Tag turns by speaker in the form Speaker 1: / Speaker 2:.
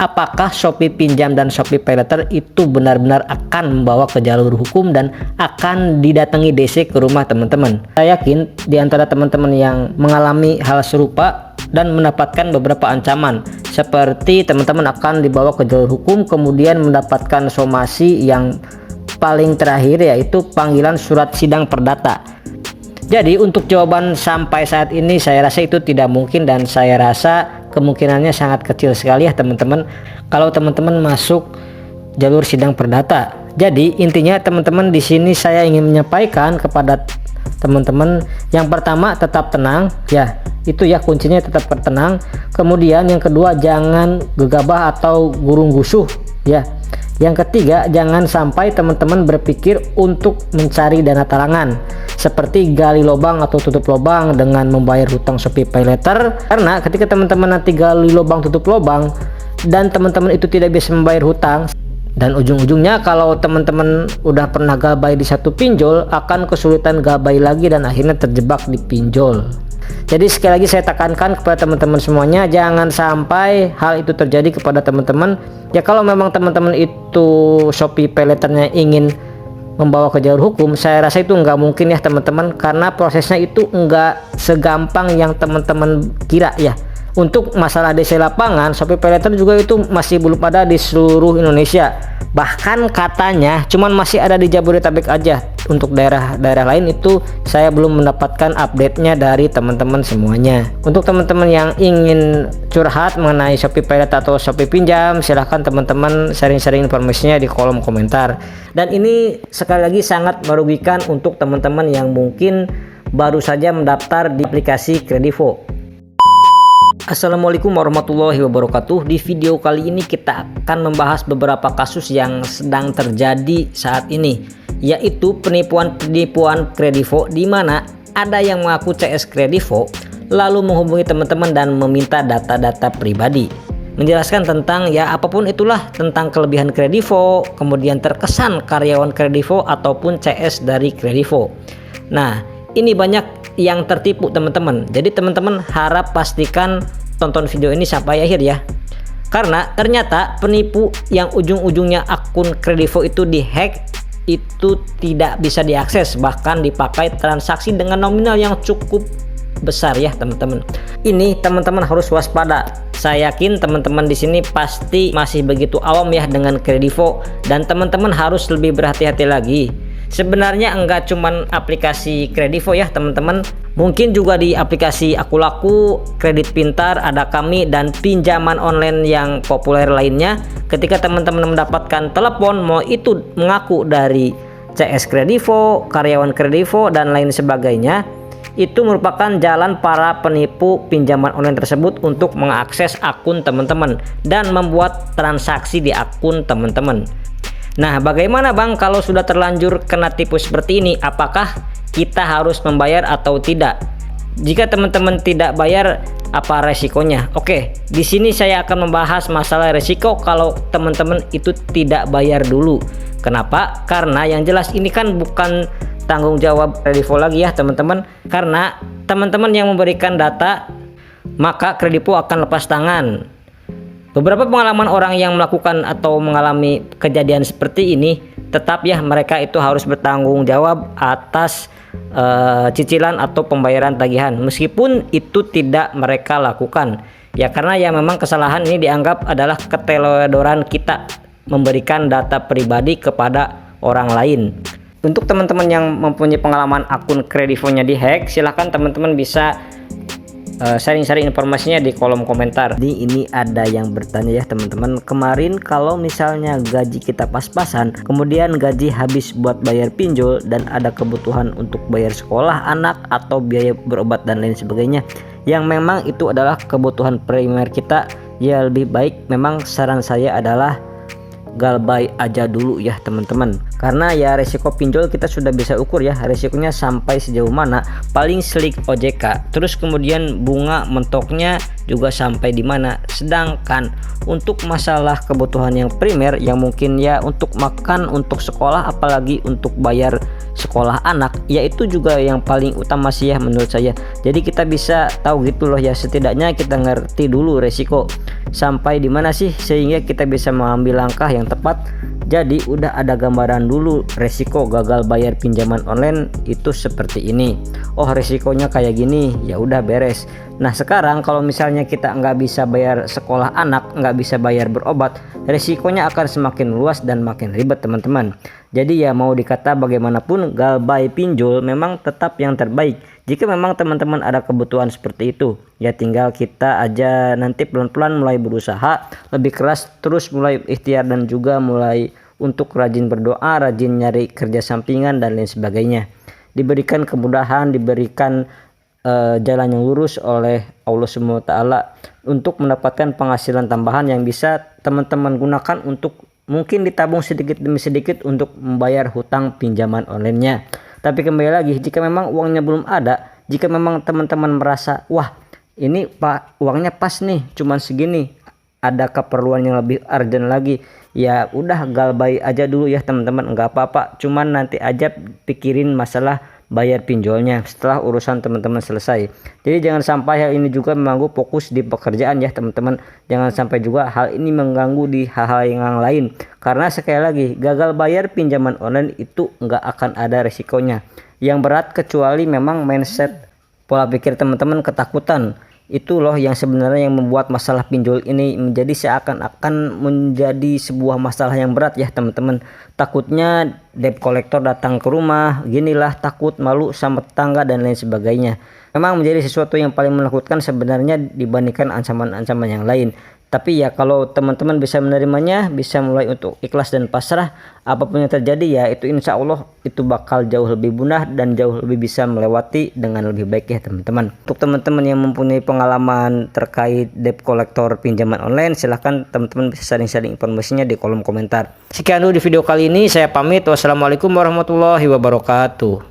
Speaker 1: apakah Shopee Pinjam dan Shopee PayLater itu benar-benar akan membawa ke jalur hukum dan akan didatangi DC ke rumah teman-teman. Saya yakin di antara teman-teman yang mengalami hal serupa dan mendapatkan beberapa ancaman, seperti teman-teman akan dibawa ke jalur hukum, kemudian mendapatkan somasi yang paling terakhir yaitu panggilan surat sidang perdata. Jadi untuk jawaban sampai saat ini saya rasa itu tidak mungkin, dan saya rasa kemungkinannya sangat kecil sekali ya teman-teman kalau teman-teman masuk jalur sidang perdata. Jadi intinya teman-teman di sini saya ingin menyampaikan kepada teman-teman, yang pertama tetap tenang ya, itu ya kuncinya, tetap tenang. Kemudian yang kedua, jangan gegabah atau gurung gusuh ya. Yang ketiga, jangan sampai teman-teman berpikir untuk mencari dana talangan seperti gali lubang atau tutup lubang dengan membayar hutang Shopee PayLater, karena ketika teman-teman nanti gali lubang tutup lubang dan teman-teman itu tidak bisa membayar hutang, dan ujung-ujungnya kalau teman-teman udah pernah gabay di satu pinjol akan kesulitan gabay lagi dan akhirnya terjebak di pinjol. Jadi sekali lagi saya tekankan kepada teman-teman semuanya, jangan sampai hal itu terjadi kepada teman-teman. Ya kalau memang teman-teman itu Shopee PayLaternya ingin membawa ke jalur hukum, saya rasa itu nggak mungkin ya teman-teman, karena prosesnya itu nggak segampang yang teman-teman kira ya. Untuk masalah DC lapangan, Shopee PayLater juga itu masih belum ada di seluruh Indonesia. Bahkan katanya cuman masih ada di Jabodetabek aja. Untuk daerah-daerah lain itu saya belum mendapatkan update-nya dari teman-teman semuanya. Untuk teman-teman yang ingin curhat mengenai Shopee PayLater atau Shopee Pinjam, silahkan teman-teman sharing-sharing informasinya di kolom komentar. Dan ini sekali lagi sangat merugikan untuk teman-teman yang mungkin baru saja mendaftar di aplikasi Kredivo. Assalamualaikum warahmatullahi wabarakatuh. Di video kali ini kita akan membahas beberapa kasus yang sedang terjadi saat ini, yaitu penipuan Kredivo, di mana ada yang mengaku CS Kredivo lalu menghubungi teman-teman dan meminta data-data pribadi, menjelaskan tentang ya apapun itulah tentang kelebihan Kredivo, kemudian terkesan karyawan Kredivo ataupun CS dari Kredivo. Nah, ini banyak yang tertipu teman-teman. Jadi teman-teman harap pastikan tonton video ini sampai akhir ya, karena ternyata penipu yang ujung-ujungnya akun Kredivo itu dihack itu tidak bisa diakses, bahkan dipakai transaksi dengan nominal yang cukup besar ya teman-teman. Ini teman-teman harus waspada. Saya yakin teman-teman di sini pasti masih begitu awam ya dengan Kredivo, dan teman-teman harus lebih berhati-hati lagi. Sebenarnya enggak cuman aplikasi Kredivo ya teman-teman, mungkin juga di aplikasi Akulaku, Kredit Pintar, Ada Kami, dan pinjaman online yang populer lainnya. Ketika teman-teman mendapatkan telepon mau itu mengaku dari CS Kredivo, karyawan Kredivo, dan lain sebagainya, itu merupakan jalan para penipu pinjaman online tersebut untuk mengakses akun teman-teman dan membuat transaksi di akun teman-teman. Nah, bagaimana Bang kalau sudah terlanjur kena tipu seperti ini? Apakah kita harus membayar atau tidak? Jika teman-teman tidak bayar, apa resikonya? Oke, di sini saya akan membahas masalah resiko kalau teman-teman itu tidak bayar dulu. Kenapa? Karena yang jelas ini kan bukan tanggung jawab Kredivo lagi ya teman-teman. Karena teman-teman yang memberikan data, maka Kredivo akan lepas tangan. Beberapa pengalaman orang yang melakukan atau mengalami kejadian seperti ini, tetap ya mereka itu harus bertanggung jawab atas cicilan atau pembayaran tagihan, meskipun itu tidak mereka lakukan ya, karena ya memang kesalahan ini dianggap adalah keteledoran kita memberikan data pribadi kepada orang lain. Untuk teman-teman yang mempunyai pengalaman akun Kredivonya dihack, silahkan teman-teman bisa sharing-sharing informasinya di kolom komentar. Ini ada yang bertanya ya teman-teman, kemarin kalau misalnya gaji kita pas-pasan, kemudian gaji habis buat bayar pinjol dan ada kebutuhan untuk bayar sekolah anak atau biaya berobat dan lain sebagainya, yang memang itu adalah kebutuhan primer kita, ya lebih baik memang saran saya adalah galbay aja dulu ya teman-teman, karena ya resiko pinjol kita sudah bisa ukur ya, resikonya sampai sejauh mana. Paling selik OJK, terus kemudian bunga mentoknya juga sampai di mana. Sedangkan untuk masalah kebutuhan yang primer yang mungkin ya untuk makan, untuk sekolah, apalagi untuk bayar sekolah anak, yaitu juga yang paling utama sih ya menurut saya. Jadi kita bisa tahu gitu loh ya, setidaknya kita ngerti dulu resiko sampai di mana sih sehingga kita bisa mengambil langkah yang tepat. Jadi udah ada gambaran dulu resiko gagal bayar pinjaman online itu seperti ini. Oh resikonya kayak gini, ya udah beres. Nah sekarang kalau misalnya kita nggak bisa bayar sekolah anak, nggak bisa bayar berobat, resikonya akan semakin luas dan makin ribet teman-teman. Jadi ya mau dikata bagaimanapun, galbay pinjol memang tetap yang terbaik. Jika memang teman-teman ada kebutuhan seperti itu, ya tinggal kita aja nanti pelan-pelan mulai berusaha lebih keras, terus mulai ikhtiar dan juga mulai untuk rajin berdoa, rajin nyari kerja sampingan dan lain sebagainya. Diberikan kemudahan, diberikan jalan yang lurus oleh Allah SWT untuk mendapatkan penghasilan tambahan yang bisa teman-teman gunakan untuk mungkin ditabung sedikit demi sedikit untuk membayar hutang pinjaman online-nya. Tapi kembali lagi, jika memang uangnya belum ada, jika memang teman-teman merasa wah ini pak uangnya pas nih cuman segini, ada keperluan yang lebih urgent lagi, ya udah galbay aja dulu ya teman-teman, nggak apa-apa, cuman nanti aja pikirin masalah bayar pinjolnya setelah urusan teman-teman selesai. Jadi jangan sampai hal ini juga mengganggu fokus di pekerjaan ya teman-teman. Jangan sampai juga hal ini mengganggu di hal-hal yang lain, karena sekali lagi gagal bayar pinjaman online itu nggak akan ada resikonya yang berat kecuali memang mindset pola pikir teman-teman ketakutan. Itu loh yang sebenarnya yang membuat masalah pinjol ini menjadi seakan-akan menjadi sebuah masalah yang berat ya teman-teman. Takutnya debt collector datang ke rumah, ginilah, takut malu sama tetangga dan lain sebagainya. Memang menjadi sesuatu yang paling menakutkan sebenarnya dibandingkan ancaman-ancaman yang lain. Tapi ya kalau teman-teman bisa menerimanya, bisa mulai untuk ikhlas dan pasrah, apapun yang terjadi ya itu insya Allah itu bakal jauh lebih mudah dan jauh lebih bisa melewati dengan lebih baik ya teman-teman. Untuk teman-teman yang mempunyai pengalaman terkait debt collector pinjaman online, silahkan teman-teman bisa sharing-sharing informasinya di kolom komentar. Sekian dulu di video kali ini, saya pamit. Wassalamualaikum warahmatullahi wabarakatuh.